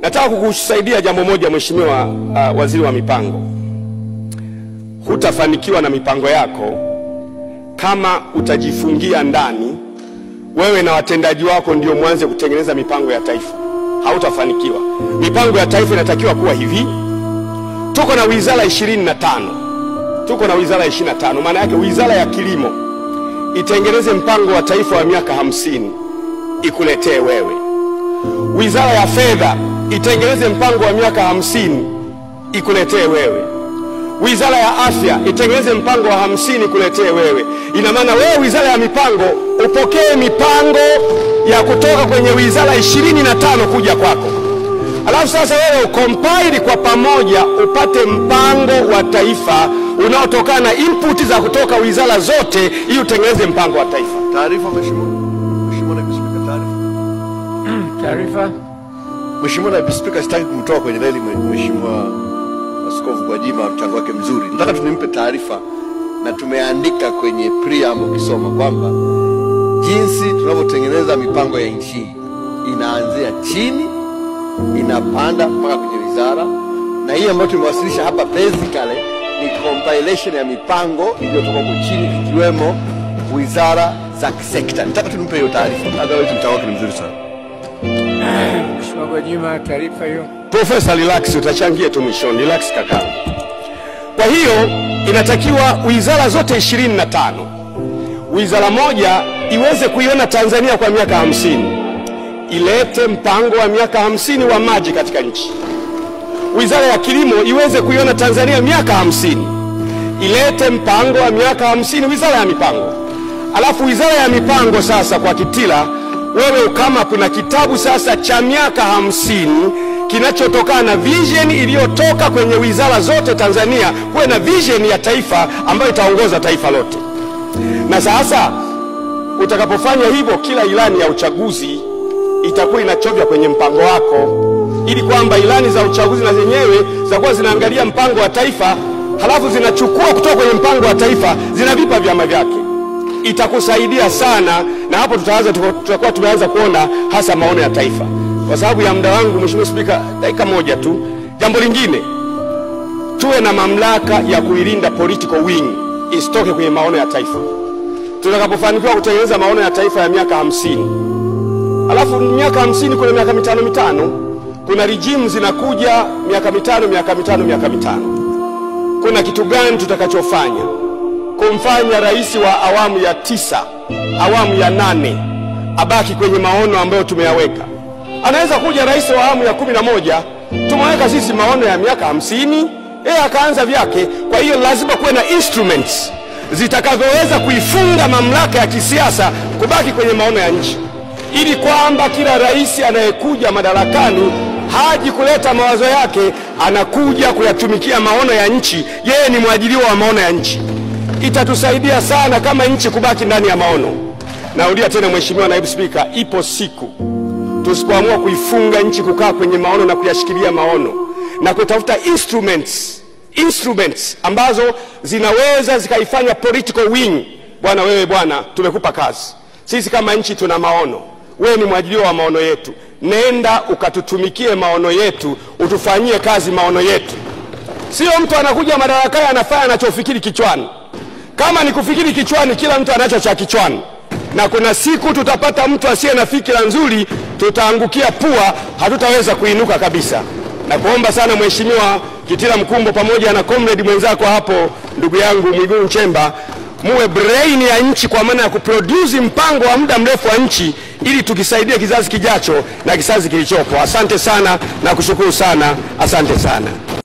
Nataka kukusaidia jambo moja Mheshimiwa Waziri wa Mipango. Hutafanikiwa na mipango yako kama utajifungia ndani wewe na watendaji wako ndio mwanze kutengeneza mipango ya taifa. Hautafanikiwa. Mipango ya taifa inatakiwa kuwa hivi. Tuko na wizara 25. Maana yake wizara ya kilimo itengeneze mpango wa taifa wa miaka 50 ikuletee wewe. Wizara ya fedha itengeneze mpango wa miaka 50 ikuletee wewe. Wizara ya afya itengeneze mpango wa 50 ikuletee wewe. Ina maana wewe wizara ya mipango upokee mipango ya kutoka kwenye wizara 25 kuja kwako. Alafu sasa wewe ucompile kwa pamoja upate mpango wa taifa unaotokana na input za kutoka wizara zote ili utengeneze mpango wa taifa. Taarifa Mheshimiwa Naibu Spika, taarifa. Mheshimiwa Naibu Spika, sitaki kumtoa kwenye reli Mheshimiwa Askofu Gwajima, mchango wake mzuri. Nataka tunimpe taarifa na tumeandika kwenye preamble kisoma kwamba jinsi tunavyotengeneza mipango ya nchi inaanzia chini inapanda mpaka kwenye wizara, na hii ambayo tumewasilisha hapa basically ni compilation ya mipango iliyotoka kwa chini ikiwemo wizara za kisekta. Nataka tunimpe hiyo taarifa. Otherwise mchango wake ni mzuri sana. Mheshimiwa Gwajima, taarifa hiyo. Professor relax, utachangia tu mwishoni. Relax kaka. Kwa hiyo inatakiwa wizara zote 25 wizara moja iweze kuiona Tanzania kwa miaka 50, ilete mpango wa miaka 50 wa maji katika nchi. Wizara ya kilimo iweze kuiona Tanzania miaka 50, ilete mpango wa miaka 50 wizara ya mipango. Alafu wizara ya mipango sasa kwa Kitila wewe kama kuna kitabu sasa cha miaka 50 kinachotokana na vision iliyotoka kwenye wizara zote Tanzania, kuwe na vision ya taifa ambayo itaongoza taifa lote. Na sasa utakapofanya hivyo, kila ilani ya uchaguzi itakuwa inachovya kwenye mpango wako, ili kwamba ilani za uchaguzi na zenyewe zitakuwa zinaangalia mpango wa taifa, halafu zinachukua kutoka kwenye mpango wa taifa zinavipa vyama vyake. Itakusaidia sana, na hapo tutakuwa tumeanza kuona hasa maono ya taifa. Kwa sababu ya muda wangu Mheshimiwa Spika, dakika moja tu. Jambo lingine, tuwe na mamlaka ya kuilinda political wing isitoke kwenye maono ya taifa. Tutakapofanikiwa kutengeneza maono ya taifa ya miaka 50, alafu miaka 50 kuna miaka mitano, kuna regime zinakuja miaka mitano. Kuna kitu gani tutakachofanya kumfanya rais wa awamu ya 9, awamu ya 8 abaki kwenye maono ambayo tumeyaweka? Anaweza kuja rais wa awamu ya 11, tumeweka sisi maono ya miaka 50, akaanza vyake. Kwa hiyo lazima kuwe na instruments zitakavyoweza kuifunga mamlaka ya kisiasa kubaki kwenye maono ya nchi, ili kwamba kila rais anayekuja madarakani haji kuleta mawazo yake, anakuja kuyatumikia maono ya nchi. Yeye ni mwajiriwa wa maono ya nchi. Itatusaidia sana kama nchi kubaki ndani ya maono. Narudia tena Mheshimiwa Naibu Spika, ipo siku tusipoamua kuifunga nchi kukaa kwenye maono na kuyashikilia maono na kutafuta instruments ambazo zinaweza zikaifanya political wing. Bwana tumekupa kazi. Sisi kama nchi tuna maono. Wewe ni mwajiriwa wa maono yetu. Nenda ukatutumikie maono yetu, utufanyie kazi maono yetu. Sio mtu anakuja madarakani anafanya anachofikiri kichwani. Kama ni kufikiri kichwani, kila mtu anacho cha kichwani. Na kuna siku tutapata mtu asiye na fikira nzuri, tutaangukia pua, hatutaweza kuinuka kabisa. Na kuomba sana Mheshimiwa Kitila Mkumbo pamoja na comrade mwenzako hapo, ndugu yangu Mwigulu Nchemba, muwe brain ya nchi kwa maana ya kuproduce mpango wa muda mrefu wa nchi, ili tukisaidia kizazi kijacho na kizazi kilichopo. Asante sana na kushukuru sana. Asante sana.